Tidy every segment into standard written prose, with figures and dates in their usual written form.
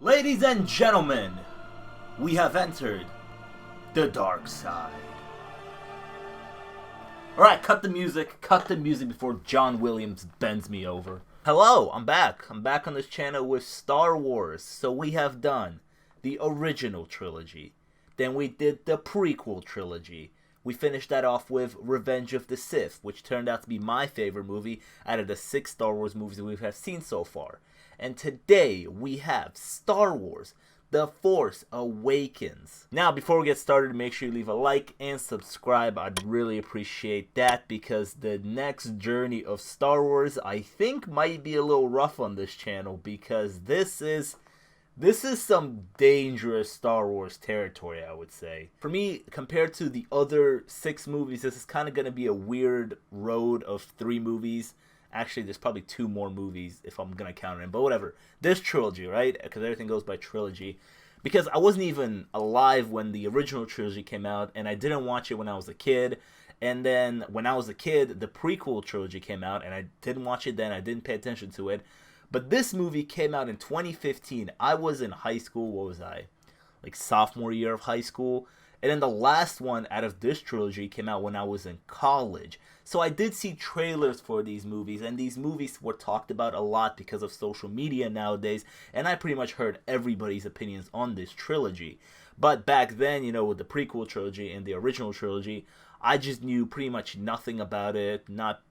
Ladies and gentlemen, we have entered the dark side. Alright, cut the music before John Williams bends me over. Hello, I'm back on this channel with Star Wars. So we have done the original trilogy, then we did the prequel trilogy. We finished that off with Revenge of the Sith, which turned out to be my favorite movie out of the 6 Star Wars movies that we have seen so far. And today we have Star Wars The Force Awakens. Now, before we get started, make sure you leave a like and subscribe. I'd really appreciate that, because the next journey of Star Wars, I think, might be a little rough on this channel, because this is some dangerous Star Wars territory, I would say. For me, compared to the other 6 movies, this is kind of going to be a weird road of 3 movies. Actually, there's probably 2 more movies if I'm going to count it in, but whatever. This trilogy, right? Because everything goes by trilogy. Because I wasn't even alive when the original trilogy came out, and I didn't watch it when I was a kid. And then when I was a kid, the prequel trilogy came out, and I didn't watch it then. I didn't pay attention to it. But this movie came out in 2015. I was in high school. What was I? Like sophomore year of high school. And then the last one out of this trilogy came out when I was in college. So I did see trailers for these movies, and these movies were talked about a lot because of social media nowadays, and I pretty much heard everybody's opinions on this trilogy. But back then, you know, with the prequel trilogy and the original trilogy, I just knew pretty much nothing about it.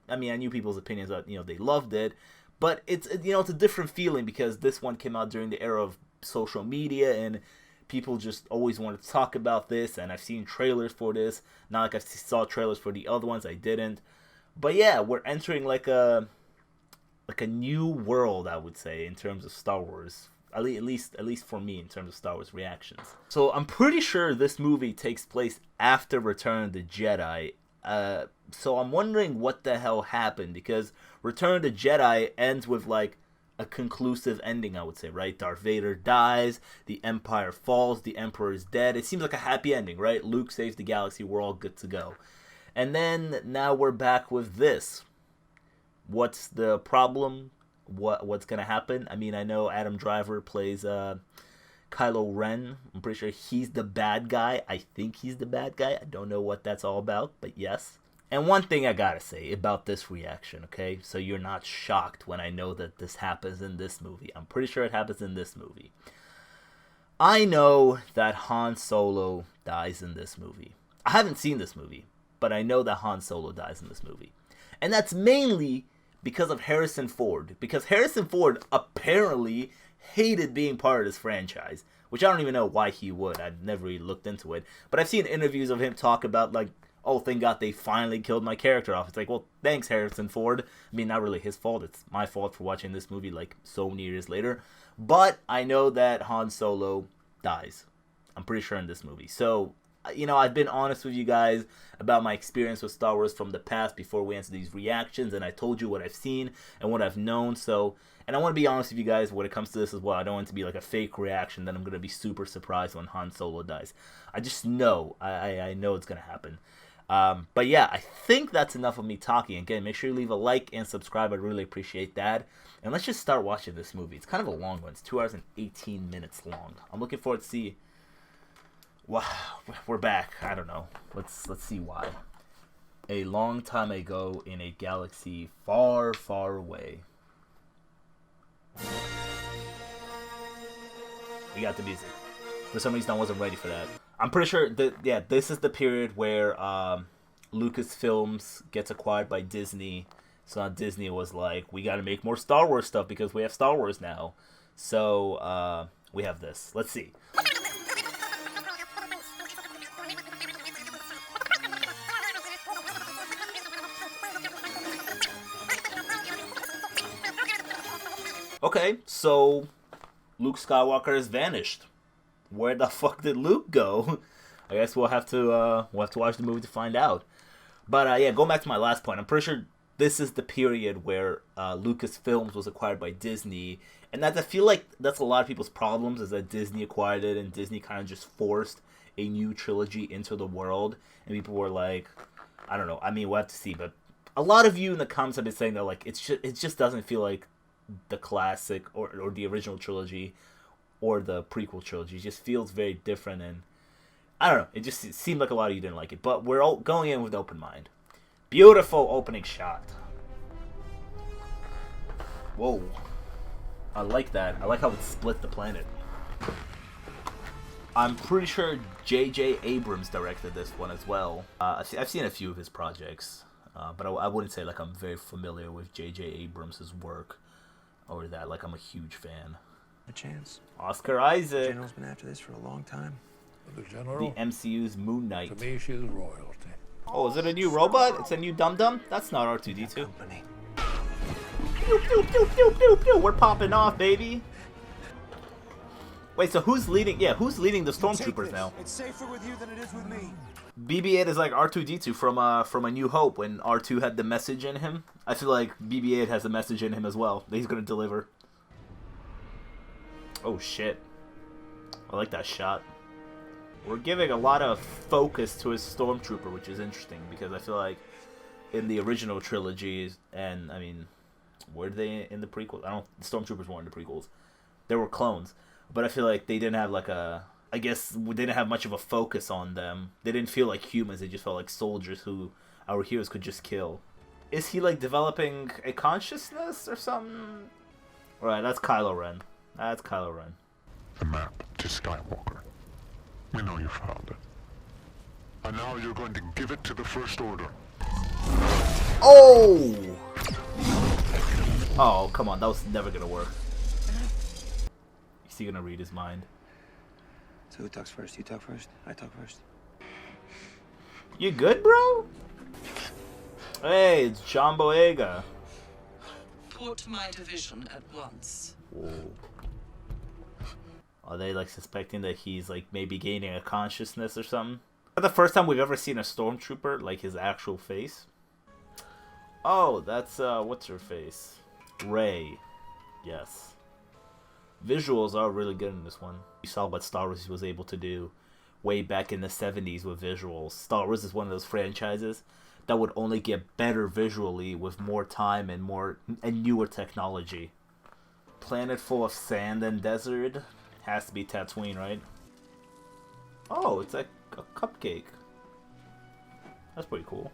I knew people's opinions that, you know, they loved it, but it's a different feeling, because this one came out during the era of social media, and people just always wanted to talk about this, and I've seen trailers for this. Not like I saw trailers for the other ones, I didn't. But yeah, we're entering like a new world, I would say, in terms of Star Wars. At least for me, in terms of Star Wars reactions. So I'm pretty sure this movie takes place after Return of the Jedi. So I'm wondering what the hell happened, because Return of the Jedi ends with like a conclusive ending, I would say, right? Darth Vader dies, the Empire falls, the Emperor is dead. It seems like a happy ending, right? Luke saves the galaxy, we're all good to go. And then now we're back with this. What's the problem? What's gonna happen? I mean, I know Adam Driver plays Kylo Ren. I'm pretty sure he's the bad guy. I think he's the bad guy. I don't know what that's all about, but yes. And one thing I gotta say about this reaction, okay? So you're not shocked when I know that this happens in this movie. I'm pretty sure it happens in this movie. I know that Han Solo dies in this movie. I haven't seen this movie, but I know that Han Solo dies in this movie. And that's mainly because of Harrison Ford. Because Harrison Ford apparently hated being part of this franchise, which I don't even know why he would. I've never really looked into it. But I've seen interviews of him talk about, like, oh, thank God they finally killed my character off. It's like, well, thanks, Harrison Ford. I mean, not really his fault. It's my fault for watching this movie, like, so many years later. But I know that Han Solo dies. I'm pretty sure in this movie. So, you know, I've been honest with you guys about my experience with Star Wars from the past before we answer these reactions. And I told you what I've seen and what I've known. So, and I want to be honest with you guys when it comes to this as well. I don't want it to be like a fake reaction that I'm going to be super surprised when Han Solo dies. I just know. I know it's going to happen. But yeah, I think that's enough of me talking. Again, make sure you leave a like and subscribe. I'd really appreciate that. And let's just start watching this movie. It's kind of a long one. It's 2 hours and 18 minutes long. I'm looking forward to see. Wow, we're back. I don't know. Let's see why. A long time ago in a galaxy far, far away. We got the music. For some reason, I wasn't ready for that. I'm pretty sure that, yeah, this is the period where Lucasfilms gets acquired by Disney. So now Disney was like, we got to make more Star Wars stuff because we have Star Wars now. So we have this. Let's see. Okay, so Luke Skywalker has vanished. Where the fuck did Luke go? I guess we'll have to watch the movie to find out. But yeah, going back to my last point, I'm pretty sure this is the period where Lucasfilms was acquired by Disney, and that I feel like that's a lot of people's problems, is that Disney acquired it and Disney kind of just forced a new trilogy into the world, and people were like, I don't know. I mean, we'll have to see, but a lot of you in the comments have been saying that like it just doesn't feel like the classic or the original trilogy or the prequel trilogy. It just feels very different, and I don't know. It seemed like a lot of you didn't like it, but we're all going in with an open mind. Beautiful opening shot. Whoa. I like that. I like how it split the planet. I'm pretty sure J.J. Abrams directed this one as well. I've seen a few of his projects, but I wouldn't say like I'm very familiar with J.J. Abrams' work or that like I'm a huge fan. A chance. Oscar Isaac. The General's been after this for a long time. The General? The MCU's Moon Knight. To me, she's royalty. Oh, is it a new robot? It's a new dum-dum? That's not R2-D2. Company. Pew, pew, pew, pew, pew, pew. We're popping off, baby. Wait, so who's leading? Yeah, who's leading the stormtroopers now? It's safer with you than it is with me. BB-8 is like R2-D2 from A New Hope when R2 had the message in him. I feel like BB-8 has a message in him as well that he's gonna deliver. Oh shit! I like that shot. We're giving a lot of focus to his stormtrooper, which is interesting because I feel like in the original trilogies, and I mean, were they in the prequels? The stormtroopers weren't in the prequels. They were clones. But I feel like they didn't have like I guess they didn't have much of a focus on them. They didn't feel like humans, they just felt like soldiers who our heroes could just kill. Is he like developing a consciousness or something? Alright, that's Kylo Ren. That's Kylo Ren. The map to Skywalker. We know you found it. And now you're going to give it to the First Order. Oh! Oh, come on, that was never gonna work. Is he gonna read his mind? So who talks first? You talk first? I talk first. You good, bro? Hey, it's John Boyega. Report to my division at once. Whoa. Are they like suspecting that he's like maybe gaining a consciousness or something? Is that the first time we've ever seen a stormtrooper, like his actual face? Oh, that's what's her face? Rey. Yes. Visuals are really good in this one. You saw what Star Wars was able to do way back in the 70s with visuals. Star Wars is one of those franchises that would only get better visually with more time and newer technology. Planet full of sand and desert. Has to be Tatooine, right? Oh, it's like a cupcake. That's pretty cool.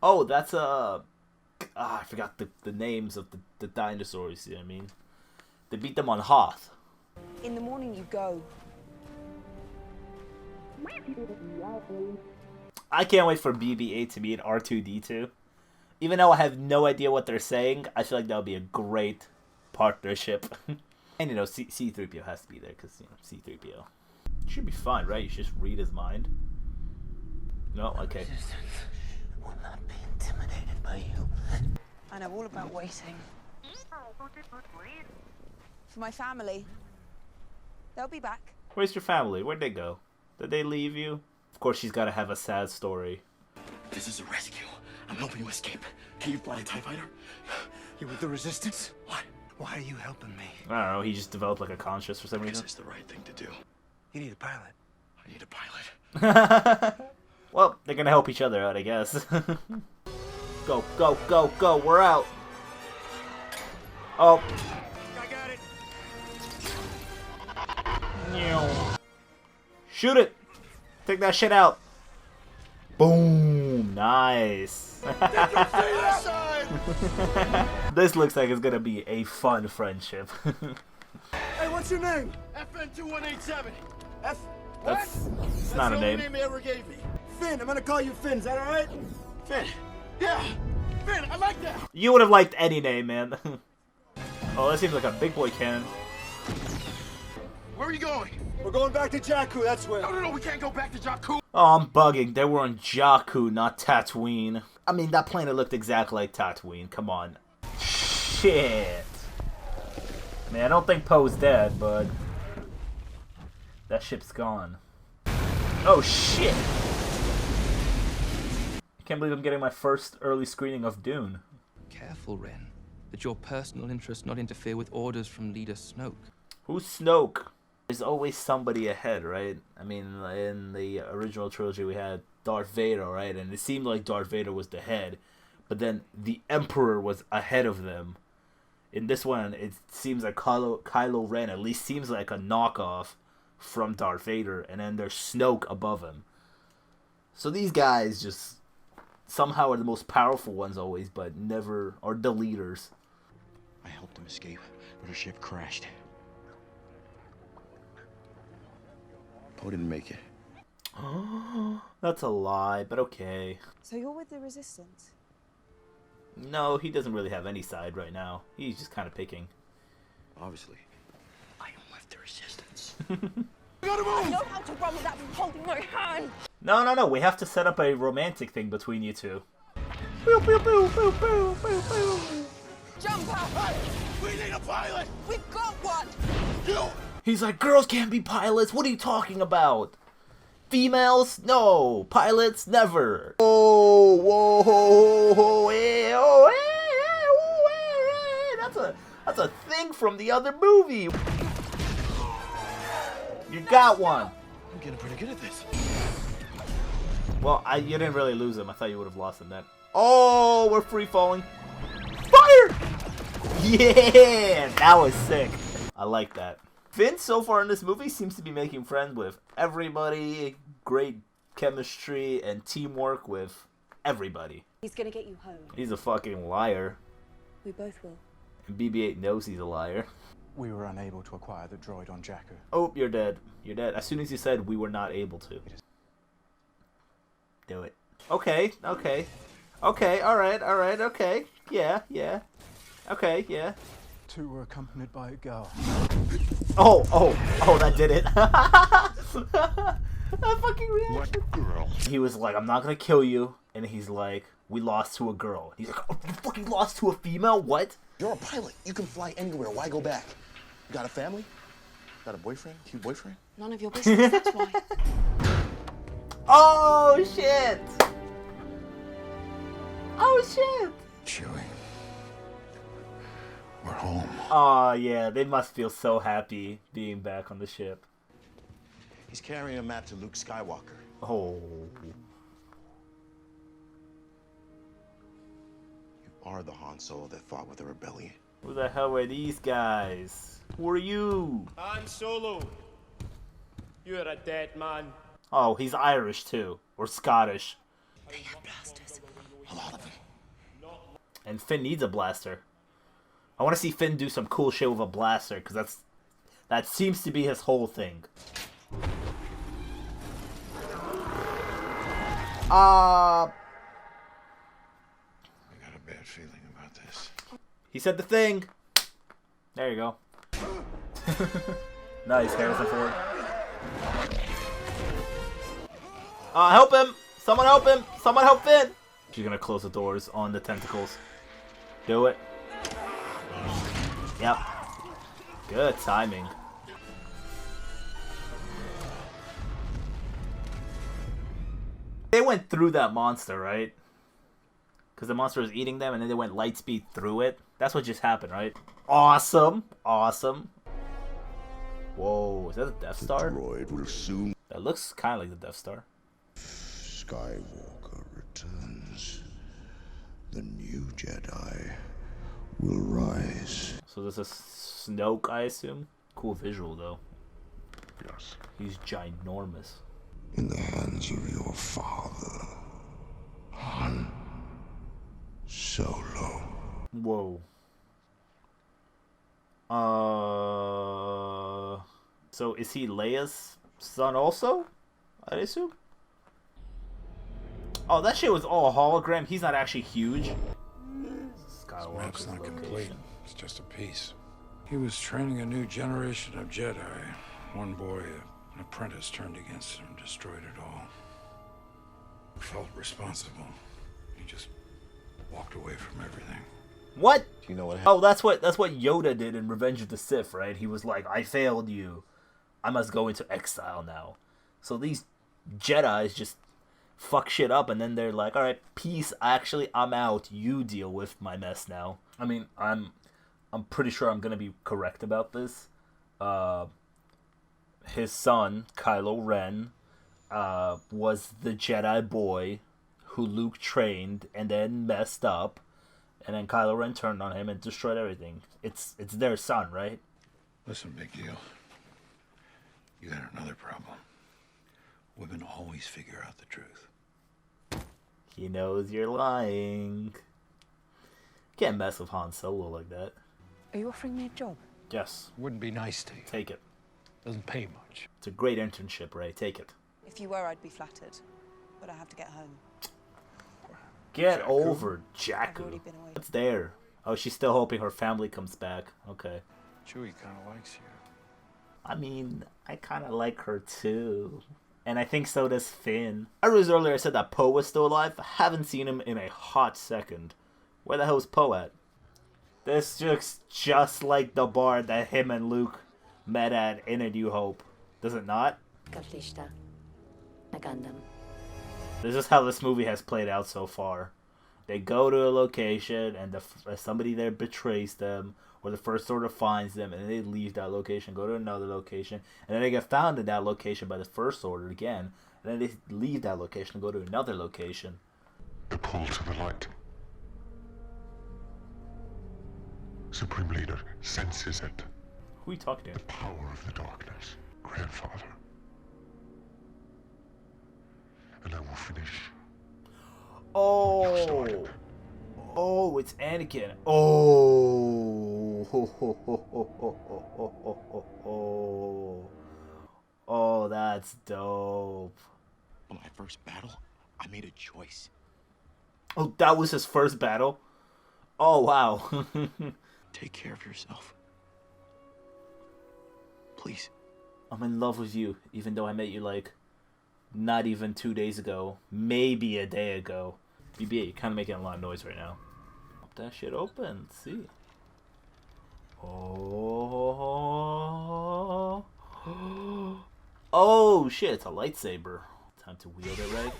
Oh, that's I forgot the names of the dinosaurs, you know what I mean? They beat them on Hoth. In the morning you go. I can't wait for BB-8 to meet R2-D2. Even though I have no idea what they're saying, I feel like that would be a great partnership. And you know, C-3PO has to be there, because, you know, C-3PO. Should be fun, right? You should just read his mind. No? Okay. Will not be intimidated by you. I know all about waiting. For my family. They'll be back. Where's your family? Where'd they go? Did they leave you? Of course, she's got to have a sad story. This is a rescue. I'm helping you escape. Can you fly a TIE fighter? You with the Resistance? What? Why are you helping me? I don't know, he just developed like a conscience for some This reason. is the right thing to do. You need a pilot. I need a pilot. Well, they're gonna help each other out, I guess. Go, go, go, go, we're out. Oh. I got it. Shoot it! Take that shit out. Boom! Nice. This looks like it's gonna be a fun friendship. Hey, what's your name? FN2187. F. What? It's not a name. That's the only name they ever gave me. Finn. I'm gonna call you Finn. Is that all right? Finn. Yeah. Finn. I like that. You would have liked any name, man. Oh, that seems like a big boy cannon. Where are you going? We're going back to Jakku. That's where. No, we can't go back to Jakku. Oh, I'm bugging. They were on Jakku, not Tatooine. I mean, that planet looked exactly like Tatooine. Come on. Shit. Man, I don't think Poe's dead, but that ship's gone. Oh, shit. I can't believe I'm getting my first early screening of Dune. Careful, Ren, that your personal interests not interfere with orders from Leader Snoke. Who's Snoke? There's always somebody ahead, right? I mean, in the original trilogy we had Darth Vader, right? And it seemed like Darth Vader was the head, but then the Emperor was ahead of them. In this one, it seems like Kylo Ren at least seems like a knockoff from Darth Vader, and then there's Snoke above him. So these guys just somehow are the most powerful ones always, but never are the leaders. I helped him escape, but her ship crashed. Poe didn't make it. That's a lie, but okay. So you're with the Resistance? No, he doesn't really have any side right now. He's just kind of picking. Obviously. I am with the Resistance. I know how to run without you holding my hand! No. We have to set up a romantic thing between you two. Boo, boo, boo, boo, boo, boo, boo. Jump out! Hey! We need a pilot! We've got one! You! He's like, girls can't be pilots. What are you talking about? Females? No. Pilots? Never. Oh, whoa, that's a thing from the other movie. You got one. I'm getting pretty good at this. Well, you didn't really lose him. I thought you would have lost him then. Oh, we're free falling. Fire! Yeah, that was sick. I like that. Finn, so far in this movie, seems to be making friends with everybody. Great chemistry and teamwork with everybody. He's gonna get you home. He's a fucking liar. We both will. And BB-8 knows he's a liar. We were unable to acquire the droid on Jakku. Oh, you're dead. You're dead. As soon as you said we were not able to. Do it. Okay, alright, okay. Yeah. Okay, yeah. Two were accompanied by a girl. Oh, that did it. That fucking reaction. What girl? He was like, I'm not gonna kill you. And he's like, we lost to a girl. He's like, oh, you fucking lost to a female? What? You're a pilot. You can fly anywhere. Why go back? You got a family? Got a boyfriend? Cute boyfriend? None of your business, that's why. Oh, shit. Oh, shit. Chewie. We're home. Oh, yeah, they must feel so happy being back on the ship. He's carrying a map to Luke Skywalker. Oh. You are the Han Solo that fought with the rebellion. Who the hell were these guys? Who are you? Han Solo, you're a dead man. Oh, he's Irish too. Or Scottish. They have blasters. A lot of them. And Finn needs a blaster. I want to see Finn do some cool shit with a blaster, because that seems to be his whole thing. I got a bad feeling about this. He said the thing. There you go. Nice, Harrison Ford. Help him! Someone help him! Someone help Finn! She's gonna close the doors on the tentacles. Do it. Yep. Good timing. They went through that monster, right? Because the monster was eating them and then they went light speed through it. That's what just happened, right? Awesome. Awesome. Whoa, is that a Death Star? The droid will soon. That looks kind of like the Death Star. Skywalker returns. The new Jedi will rise. So this is Snoke, I assume? Cool visual, though. Yes. He's ginormous. In the hands of your father, Han Solo. Whoa. So is he Leia's son also? I assume? Oh, that shit was all hologram. He's not actually huge. Map's Skywalker's not complete. location. It's just a piece. He was training a new generation of Jedi. One boy, an apprentice, turned against him, destroyed it all. Felt responsible. He just walked away from everything. What? Do you know what Oh, that's what Yoda did in Revenge of the Sith, right? He was like, I failed you. I must go into exile now. So these Jedis just fuck shit up, and then they're like, alright, peace, actually, I'm out. You deal with my mess now. I mean, I'm pretty sure I'm gonna be correct about this. His son, Kylo Ren, was the Jedi boy who Luke trained and then messed up. And then Kylo Ren turned on him and destroyed everything. It's their son, right? Listen, big deal. You got another problem. Women always figure out the truth. He knows you're lying. Can't mess with Han Solo like that. Are you offering me a job? Yes. Wouldn't be nice to you. Take it. Doesn't pay much. It's a great internship, Ray. Take it. If you were, I'd be flattered. But I have to get home. Get Jakku? over I've Jakku. already been away. What's there? Oh, she's still hoping her family comes back. Okay. Chewie kind of likes you. I mean, I kind of like her too. And I think so does Finn. I realized earlier I said that Poe was still alive. I haven't seen him in a hot second. Where the hell is Poe at? This looks just like the bar that him and Luke met at in A New Hope. Does it not? This is how this movie has played out so far. They go to a location and somebody there betrays them, or the First Order finds them, and then they leave that location, go to another location, and then they get found in that location by the First Order again, and then they leave that location and go to another location. The pull to the light. Supreme Leader senses it. Who are you talking to? The power of the darkness. Grandfather. And I will finish. Oh! Oh, it's Anakin. Oh! Oh, that's dope. On my first battle, I made a choice. Oh, that was his first battle? Oh, wow. Take care of yourself. Please. I'm in love with you, even though I met you, like, not even 2 days ago. Maybe a day ago. BB-8, you're kind of making a lot of noise right now. Pop that shit open. Let's see. Oh. Oh, shit. It's a lightsaber. Time to wield it, right?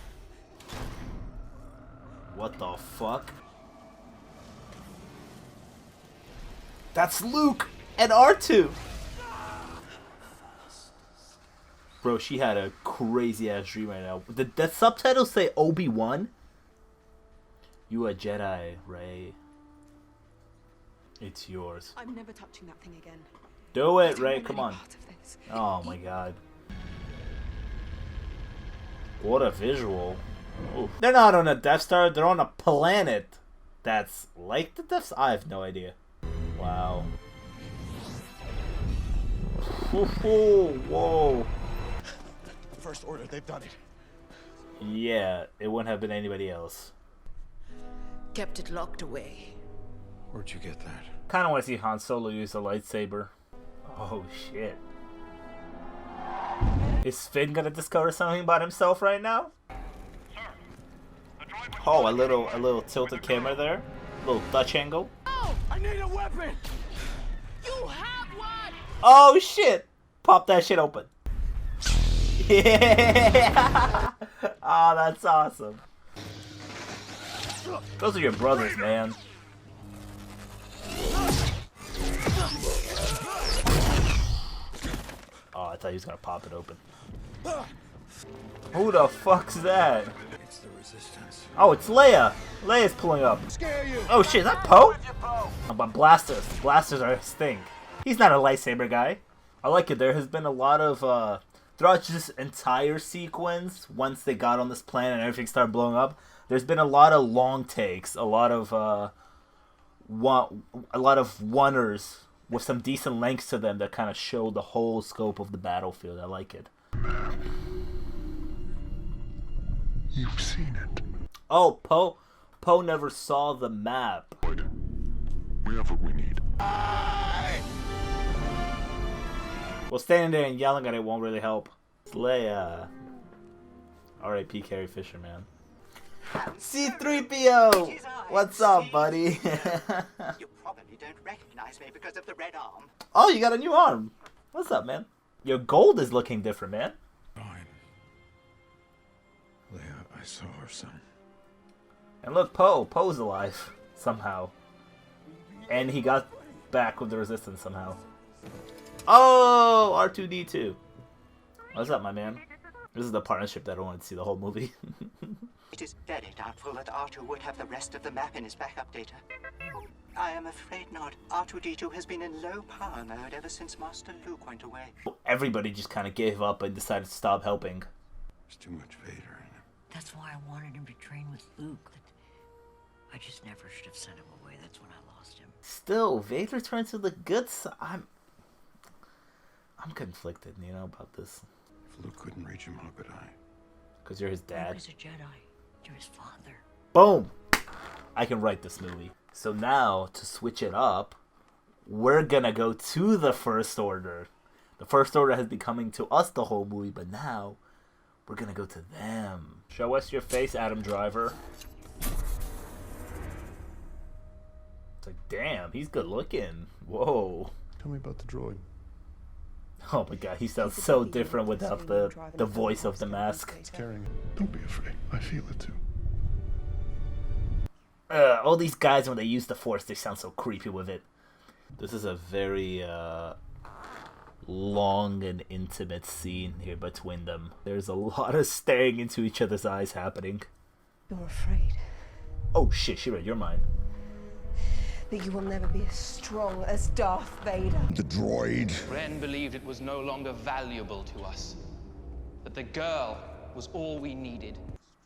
What the fuck? That's Luke and R2. Bro, she had a crazy ass dream right now. Did the subtitles say Obi-Wan? You a Jedi, Rey. It's yours. I'm never touching that thing again. Do it, Rey. Come on. Oh my god. What a visual. Ooh. They're not on a Death Star. They're on a planet that's like the Death Star. I have no idea. Wow. Whoa. First Order, they've done it. Yeah, it wouldn't have been anybody else. Kept it locked away. Where'd you get that? Kind of want to see Han Solo use a lightsaber. Oh shit. Is Finn gonna discover something about himself right now? Oh, a little tilted camera there. A little Dutch angle. Oh, I need a weapon. You have one! Oh shit! Pop that shit open. Yeah! Oh, that's awesome. Those are your brothers, man. Oh, I thought he was gonna pop it open. Who the fuck's that? It's the Resistance. Oh, it's Leia. Leia's pulling up. Oh shit, is that Poe? Oh, but blasters. Blasters are his thing. He's not a lightsaber guy. I like it. There has been a lot of throughout this entire sequence, once they got on this planet and everything started blowing up, there's been a lot of long takes, a lot of oneers with some decent lengths to them that kind of show the whole scope of the battlefield. I like it. You've seen it. Oh, Poe never saw the map. We have what we need. Well, standing there and yelling at it won't really help. It's Leia. R.I.P. Carrie Fisher, man. C-3PO! What's up, buddy? You probably don't recognize me because of the red arm. Oh, you got a new arm. What's up, man? Your gold is looking different, man. Fine. Leia, I saw her son. And look, Poe's alive. Somehow. And he got back with the Resistance somehow. Oh, R2-D2. What's up, my man? This is the partnership that I wanted to see the whole movie. It is very doubtful that R2 would have the rest of the map in his backup data. I am afraid not. R2-D2 has been in low power mode ever since Master Luke went away. Everybody just kind of gave up and decided to stop helping. There's too much Vader in him. That's why I wanted him to train with Luke. I just never should have sent him away. That's when I lost him. Still, Vader turns to the good side. I'm conflicted, you know, about this. If Luke couldn't reach him, how could I? Because you're his dad. Luke is a Jedi. You're his father. Boom! I can write this movie. So now, to switch it up, we're gonna go to the First Order. The First Order has been coming to us the whole movie, but now we're gonna go to them. Show us your face, Adam Driver. It's like, damn, he's good looking. Whoa. Tell me about the droid. Oh my god, he sounds so different without the voice of the mask. Don't be afraid. I feel it too. All these guys, when they use the Force, they sound so creepy with it. This is a very long and intimate scene here between them. There's a lot of staring into each other's eyes happening. You're afraid Oh shit, she read your mind. that you will never be as strong as Darth Vader. The droid. Ren believed it was no longer valuable to us. That the girl was all we needed.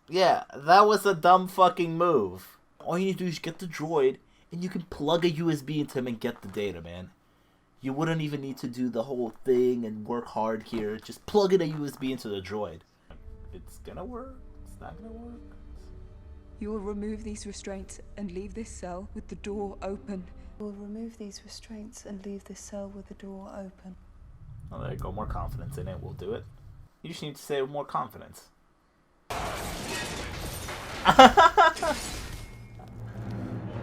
Yeah, that was a dumb fucking move. All you need to do is get the droid, and you can plug a USB into him and get the data, man. You wouldn't even need to do the whole thing and work hard here. Just plug in a USB into the droid. It's gonna work. It's not gonna work. You will remove these restraints and leave this cell with the door open. We'll remove these restraints and leave this cell with the door open. Oh, there you go. More confidence in it. We'll do it. You just need to say it with more confidence.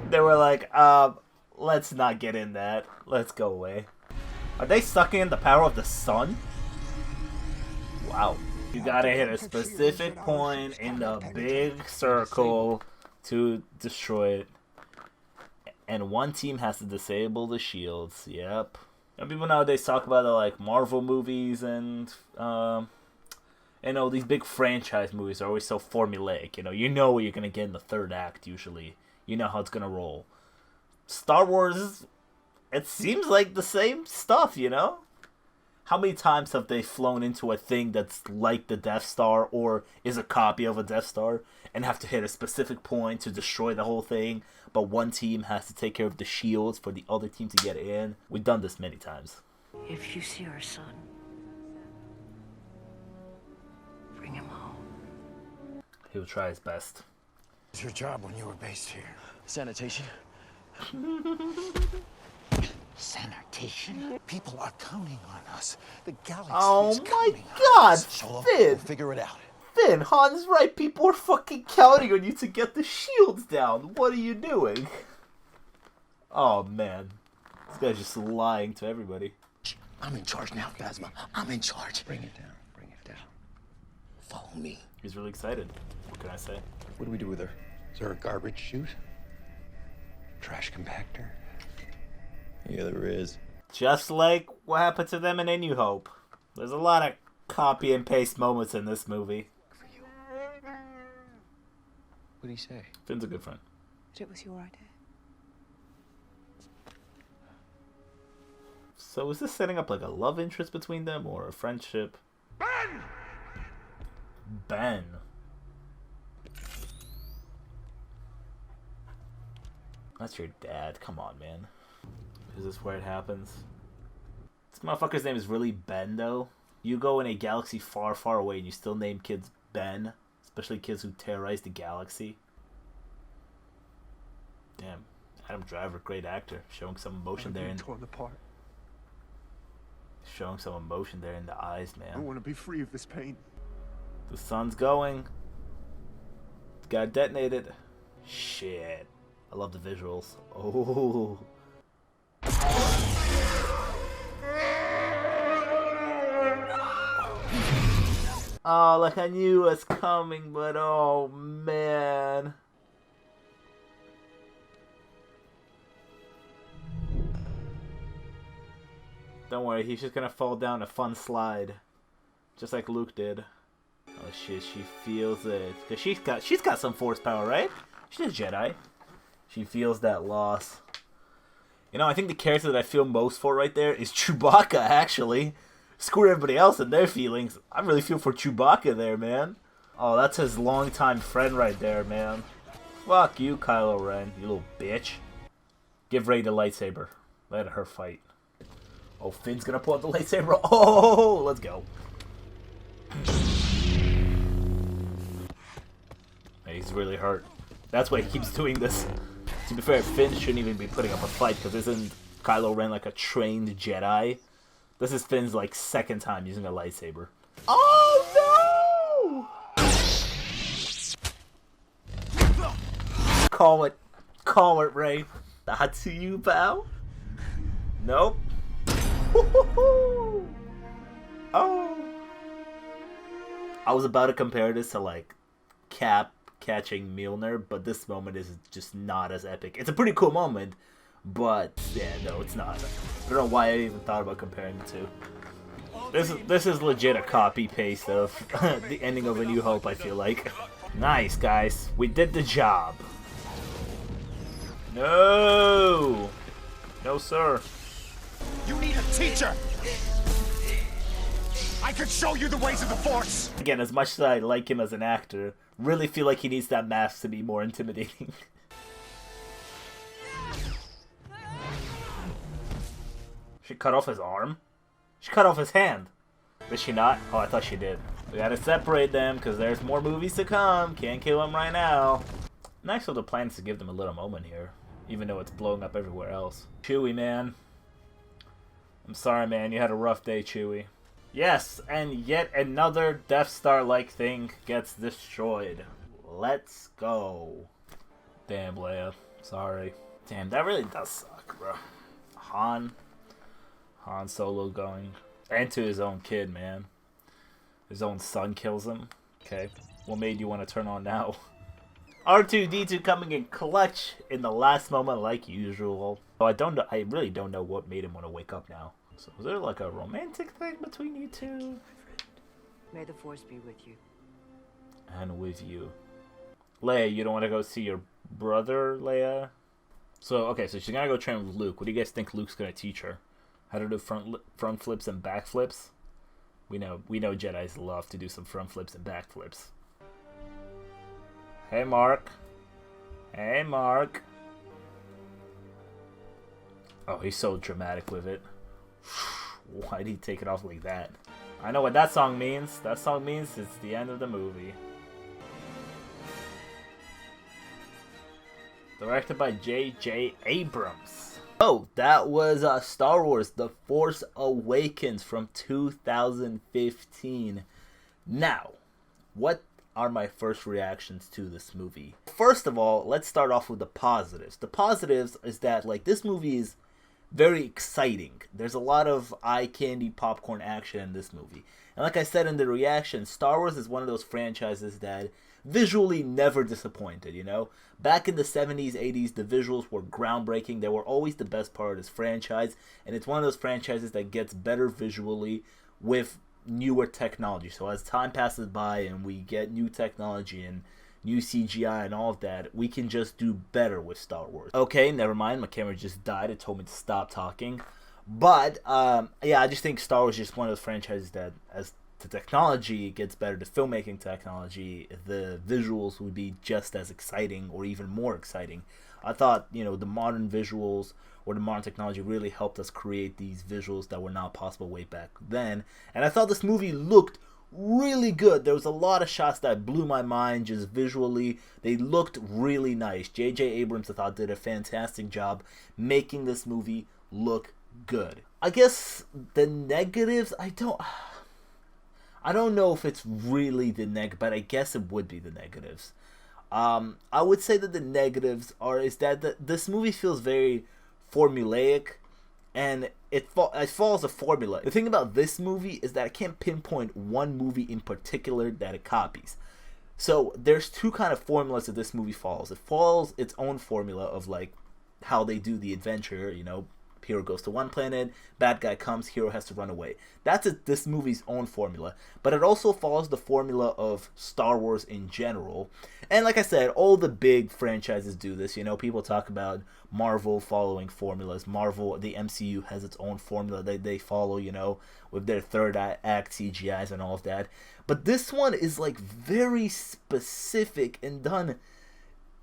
They were like, let's not get in that. Let's go away. Are they sucking in the power of the sun? Wow. You gotta hit a specific point in the big circle to destroy it. And one team has to disable the shields. Yep. And people nowadays talk about the like Marvel movies and these big franchise movies are always so formulaic. You know what you're gonna get in the third act usually. You know how it's gonna roll. Star Wars, it seems like the same stuff, you know? How many times have they flown into a thing that's like the Death Star or is a copy of a Death Star and have to hit a specific point to destroy the whole thing, but one team has to take care of the shields for the other team to get in? We've done this many times. If you see our son, bring him home. He'll try his best. It's your job when you were based here. Sanitation. Sanitation? People are counting on us. The galaxy Oh is my counting god, on us. Solo, Finn! we'll figure it out. Finn, Han's right. People are fucking counting on you to get the shields down. What are you doing? Oh man, this guy's just lying to everybody. I'm in charge now, Phasma. I'm in charge. Bring it down. Bring it down. Follow me. He's really excited. What can I say? What do we do with her? Is there a garbage chute? Trash compactor? Yeah, there is. Just like what happened to them in A New Hope. There's a lot of copy and paste moments in this movie. What'd he say? Finn's a good friend. But it was your idea. So is this setting up like a love interest between them or a friendship? Ben! Ben. That's your dad. Come on, man. Is this where it happens? This motherfucker's name is really Ben, though. You go in a galaxy far, far away and you still name kids Ben. Especially kids who terrorize the galaxy. Damn. Adam Driver, great actor. Showing some emotion there. Torn apart. Showing some emotion there in the eyes, man. I want to be free of this pain. The sun's going. It's got detonated. Shit. I love the visuals. Oh. Oh, like I knew it was coming, but oh man. Don't worry, he's just gonna fall down a fun slide. Just like Luke did. Oh shit, she feels it. Cause she's got some force power, right? She's a Jedi. She feels that loss. You know, I think the character that I feel most for right there is Chewbacca, actually. Screw everybody else and their feelings. I really feel for Chewbacca there, man. Oh, that's his longtime friend right there, man. Fuck you, Kylo Ren, you little bitch. Give Rey the lightsaber. Let her fight. Oh, Finn's gonna pull out the lightsaber. Oh, let's go. He's really hurt. That's why he keeps doing this. To be fair, Finn shouldn't even be putting up a fight, because isn't Kylo Ren like a trained Jedi? This is Finn's like second time using a lightsaber. Oh no! Call it. Call it, Rey. Not to you, pal. Nope. Oh. I was about to compare this to like Cap catching Mjolnir, but this moment is just not as epic. It's a pretty cool moment, but yeah, no, it's not. I don't know why I even thought about comparing the two. This is legit a copy paste of the ending of A New Hope, I feel like. Nice, guys. We did the job. No! No, sir. You need a teacher! I could show you the ways of the Force! Again, as much as I like him as an actor, really feel like he needs that mask to be more intimidating. She cut off his arm? She cut off his hand. Did she not? Oh, I thought she did. We gotta separate them, because there's more movies to come. Can't kill them right now. Next, the plan is to give them a little moment here, even though it's blowing up everywhere else. Chewie, man. I'm sorry, man. You had a rough day, Chewie. Yes, and yet another Death Star-like thing gets destroyed. Let's go. Damn, Leia. Sorry. Damn, that really does suck, bro. Han Solo going. And to his own kid, man. His own son kills him. Okay. What made you want to turn on now? R2-D2 coming in clutch in the last moment like usual. So I really don't know what made him want to wake up now. So was there like a romantic thing between you two? May the Force be with you. And with you. Leia, you don't want to go see your brother, Leia? So, okay, so she's gonna go train with Luke. What do you guys think Luke's gonna teach her? How to do front flips and back flips? We know Jedis love to do some front flips and back flips. Hey, Mark. Hey, Mark. Oh, he's so dramatic with it. Why'd he take it off like that? I know what that song means. That song means it's the end of the movie. Directed by J.J. Abrams. Oh, that was Star Wars The Force Awakens from 2015. Now, what are my first reactions to this movie? First of all, let's start off with the positives. The positives is that, like, this movie is very exciting. There's a lot of eye candy popcorn action in this movie. And like I said in the reaction, Star Wars is one of those franchises that visually never disappointed, you know? Back in the 70s, 80s, the visuals were groundbreaking. They were always the best part of this franchise. And it's one of those franchises that gets better visually with newer technology. So as time passes by and we get new technology and new CGI and all of that, we can just do better with Star Wars. Okay, never mind. My camera just died. It told me to stop talking. But, yeah, I just think Star Wars is just one of those franchises that, as the technology gets better, the filmmaking technology, the visuals would be just as exciting or even more exciting. I thought, you know, the modern visuals or the modern technology really helped us create these visuals that were not possible way back then. And I thought this movie looked really good. There was a lot of shots that blew my mind just visually. They looked really nice. J.J. Abrams, I thought, did a fantastic job making this movie look good. I guess the negatives, I don't know if it's really the but I guess it would be the negatives. I would say that the negatives is that this movie feels very formulaic, and it follows a formula. The thing about this movie is that I can't pinpoint one movie in particular that it copies. So there's two kind of formulas that this movie follows. It follows its own formula of like how they do the adventure, you know, Hero goes to one planet, bad guy comes, hero has to run away. That's this movie's own formula, but it also follows the formula of Star Wars in general. And like I said, all the big franchises do this. You know, people talk about Marvel following formulas. Marvel, the MCU has its own formula that they follow, you know, with their third act CGIs and all of that. But this one is like very specific and done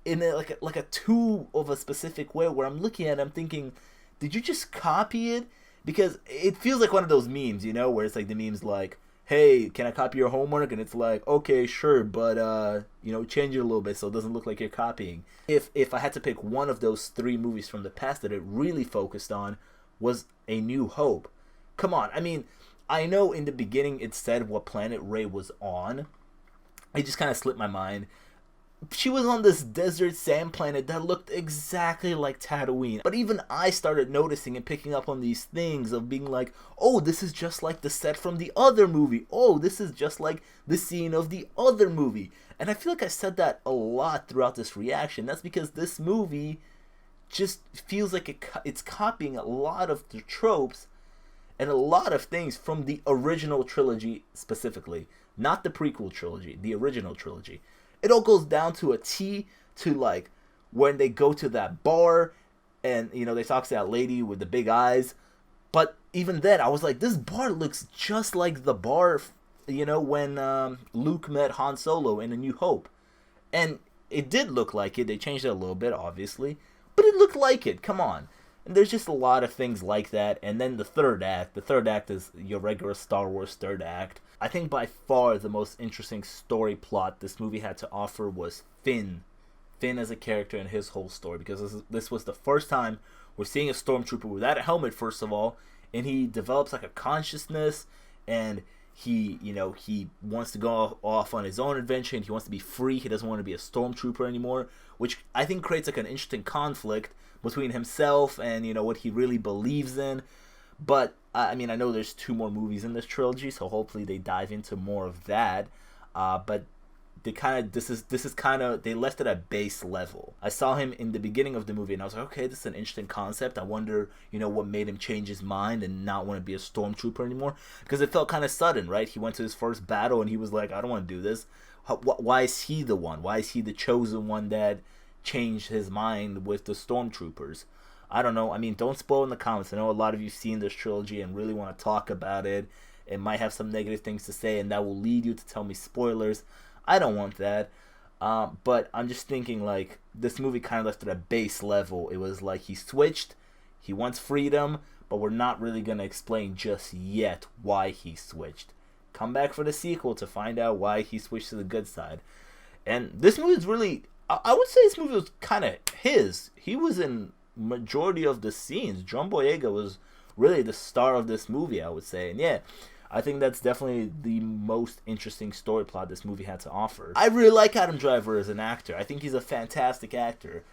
in like a too of a specific way, where I'm looking at it, I'm thinking, did you just copy it? Because it feels like one of those memes, you know, where it's like the memes like, hey, can I copy your homework? And it's like, okay, sure, but you know, change it a little bit so it doesn't look like you're copying. If I had to pick one of those 3 movies from the past that it really focused on, was A New Hope. Come on, I mean, I know in the beginning it said what planet Rey was on. It just kind of slipped my mind. She was on this desert sand planet that looked exactly like Tatooine. But even I started noticing and picking up on these things of being like, oh, this is just like the set from the other movie. Oh, this is just like the scene of the other movie. And I feel like I said that a lot throughout this reaction. That's because this movie just feels like it's copying a lot of the tropes and a lot of things from the original trilogy specifically. Not the prequel trilogy, the original trilogy. It all goes down to a T, to like when they go to that bar and, you know, they talk to that lady with the big eyes. But even then, I was like, this bar looks just like the bar, you know, when Luke met Han Solo in A New Hope. And it did look like it. They changed it a little bit, obviously. But it looked like it. Come on. And there's just a lot of things like that. And then the third act. The third act is your regular Star Wars third act. I think by far the most interesting story plot this movie had to offer was Finn. Finn as a character and his whole story. Because this was the first time we're seeing a stormtrooper without a helmet, first of all. And he develops like a consciousness. And he, you know, he wants to go off on his own adventure. And he wants to be free. He doesn't want to be a stormtrooper anymore. Which I think creates like an interesting conflict between himself and, you know, what he really believes in. But I mean, I know there's 2 more movies in this trilogy, so hopefully they dive into more of that. But they kind of this is kind of, they left it at base level. I saw him in the beginning of the movie and I was like, okay, this is an interesting concept. I wonder, you know, what made him change his mind and not want to be a stormtrooper anymore, because it felt kind of sudden, right? He went to his first battle and he was like, I don't want to do this. Why is he the one? Why is he the chosen one that changed his mind with the stormtroopers? I don't know. I mean, don't spoil in the comments. I know a lot of you've seen this trilogy and really want to talk about it and might have some negative things to say, and that will lead you to tell me spoilers. I don't want that. But I'm just thinking, like, this movie kind of left it at base level. It was like he switched, he wants freedom, but we're not really going to explain just yet why he switched. Come back for the sequel to find out why he switched to the good side. And this movie is really, I would say this movie was kind of his. He was in majority of the scenes. John Boyega was really the star of this movie, I would say. And yeah, I think that's definitely the most interesting story plot this movie had to offer. I really like Adam Driver as an actor. I think he's a fantastic actor.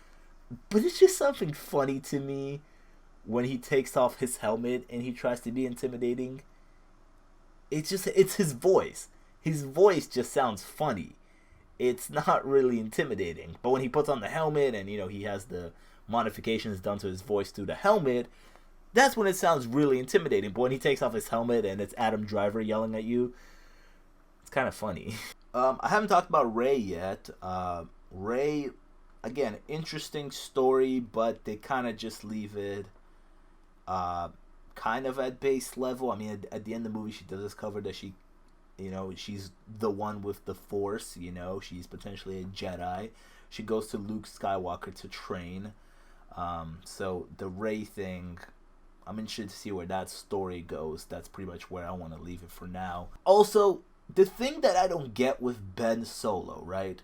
But it's just something funny to me when he takes off his helmet and he tries to be intimidating. It's his voice. His voice just sounds funny. It's not really intimidating. But when he puts on the helmet and, you know, he has the modifications done to his voice through the helmet, that's when it sounds really intimidating. But when he takes off his helmet and it's Adam Driver yelling at you, it's kind of funny. I haven't talked about Rey yet. Rey, again, interesting story, but they kind of just leave it kind of at base level. I mean, at the end of the movie, she does discover that she, you know, she's the one with the Force, you know, she's potentially a Jedi. She goes to Luke Skywalker to train. So the Rey thing, I'm interested to see where that story goes. That's pretty much where I want to leave it for now. Also, the thing that I don't get with Ben Solo, right?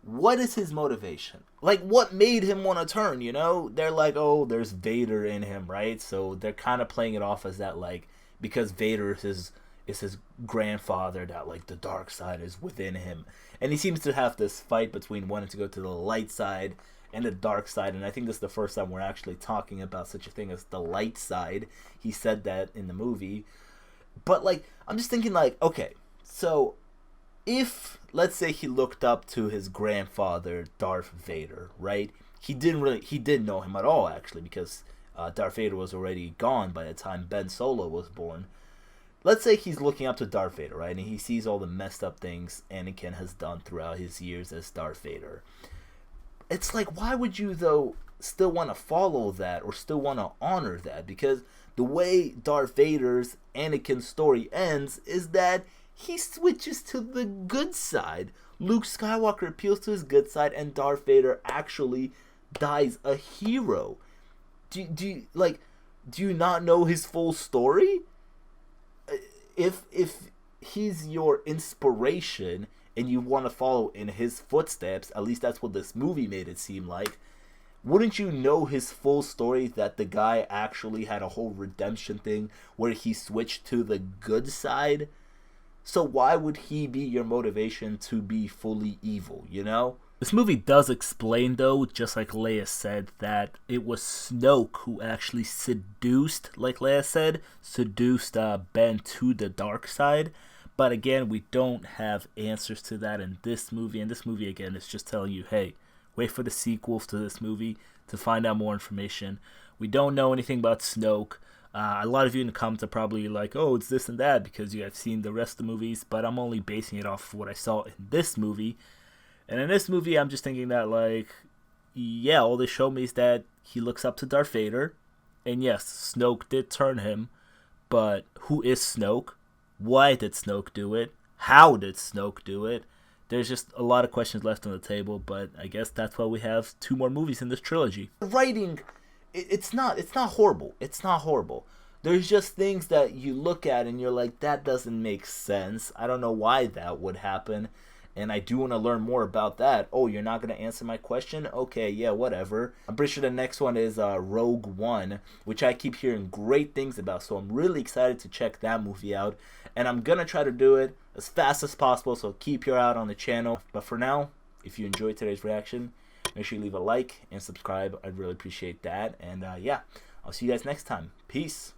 What is his motivation? Like, what made him want to turn, you know? They're like, oh, there's Vader in him, right? So they're kind of playing it off as that, like, because Vader is his grandfather, that, like, the dark side is within him. And he seems to have this fight between wanting to go to the light side and the dark side. And I think this is the first time we're actually talking about such a thing as the light side. He said that in the movie. But, like, I'm just thinking, like, okay, so if, let's say he looked up to his grandfather, Darth Vader, right? He didn't know him at all, actually, because Darth Vader was already gone by the time Ben Solo was born. Let's say he's looking up to Darth Vader, right? And he sees all the messed up things Anakin has done throughout his years as Darth Vader. It's like, why would you, though, still want to follow that or still want to honor that? Because the way Darth Vader's Anakin story ends is that he switches to the good side. Luke Skywalker appeals to his good side, and Darth Vader actually dies a hero. Do you not know his full story? If he's your inspiration and you want to follow in his footsteps, at least that's what this movie made it seem like, wouldn't you know his full story, that the guy actually had a whole redemption thing where he switched to the good side? So why would he be your motivation to be fully evil, you know? This movie does explain, though, just like Leia said, that it was Snoke who actually seduced, like Leia said, Ben to the dark side. But again, we don't have answers to that in this movie. And this movie, again, is just telling you, hey, wait for the sequels to this movie to find out more information. We don't know anything about Snoke. A lot of you in the comments are probably like, oh, it's this and that because you have seen the rest of the movies. But I'm only basing it off of what I saw in this movie. And in this movie, I'm just thinking that, like, yeah, all they show me is that he looks up to Darth Vader. And yes, Snoke did turn him. But who is Snoke? Why did Snoke do it? How did Snoke do it? There's just a lot of questions left on the table, but I guess that's why we have 2 more movies in this trilogy. The writing, it's not horrible. It's not horrible. There's just things that you look at and you're like, that doesn't make sense. I don't know why that would happen. And I do want to learn more about that. Oh, you're not going to answer my question? Okay, yeah, whatever. I'm pretty sure the next one is Rogue One, which I keep hearing great things about. So I'm really excited to check that movie out. And I'm going to try to do it as fast as possible. So keep your eye out on the channel. But for now, if you enjoyed today's reaction, make sure you leave a like and subscribe. I'd really appreciate that. And yeah, I'll see you guys next time. Peace.